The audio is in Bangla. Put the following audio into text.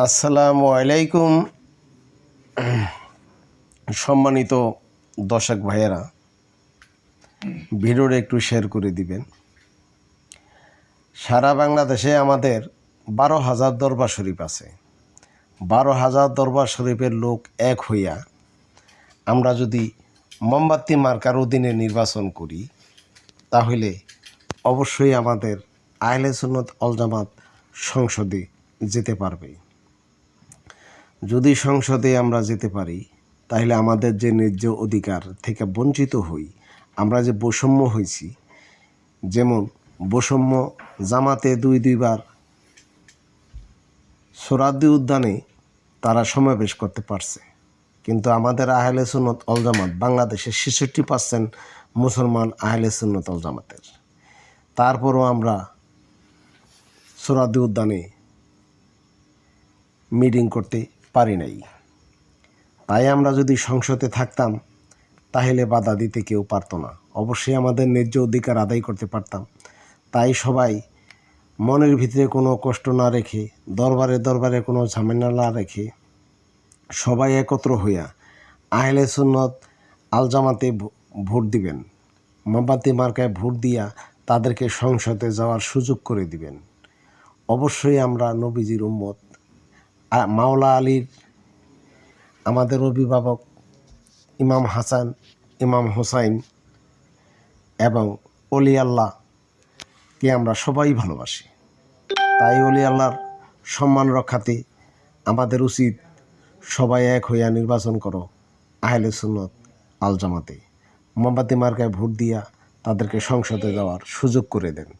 আসসালামু আলাইকুম। সম্মানিত দর্শক ভাইয়েরা, ভিডিওটা একটু শেয়ার করে দিবেন। সারা বাংলাদেশে আমাদের 12,000 দরবার শরীফ আছে। 12,000 দরবার শরীফের লোক এক হইয়া আমরা যদি মোমবাতি মার্কার অধীনে নির্বাচন করি, তাহলে অবশ্যই আমাদের আহলে সুন্নাত ওয়াল জামাত সংসদে যেতে পারবে। যদি সংসদে আমরা যেতে পারি, তাহলে আমাদের যে ন্যায্য অধিকার থেকে বঞ্চিত হই, আমরা যে বৈষম্য হয়েছি, যেমন বৈষম্য জামাতে দুইবার সোহরাওয়ার্দী উদ্যানে তারা সমাবেশ করতে পারছে, কিন্তু আমাদের আহলে সুন্নাত ওয়াল জামাত বাংলাদেশের 66% মুসলমান আহলে সুন্নাত ওয়াল জামাতের, তারপরও আমরা সোহরাওয়ার্দী উদ্যানে মিটিং করতে পারি নাই। তাই আমরা যদি সংসদে থাকতাম, তাহলে বাধা দিতে কেউ পারতো না। অবশ্যই আমাদের ন্যায্য অধিকার আদায় করতে পারতাম। তাই সবাই মনের ভিতরে কোনো কষ্ট না রেখে, দরবারে কোনো ঝামেলা না রেখে, সবাই একত্র হইয়া আহলে সুন্নাত আল জামাতে ভোট দিবেন। মোমবাতি মার্কায় ভোট দিয়া তাদেরকে সংসদে যাওয়ার সুযোগ করে দিবেন। অবশ্যই আমরা নবীজির উম্মত, মাওলা আলীর আমাদের অভিভাবক ইমাম হাসান, ইমাম হোসাইন এবং অলি আল্লাহকে আমরা সবাই ভালোবাসি। তাই অলি আল্লাহর সম্মান রক্ষাতে আমাদের উচিত সবাই এক হইয়া নির্বাচন করো আহলে সুন্নাত আল জামাতে। মোমবাতি মার্কায় ভোট দিয়া তাদেরকে সংসদে যাওয়ার সুযোগ করে দেন।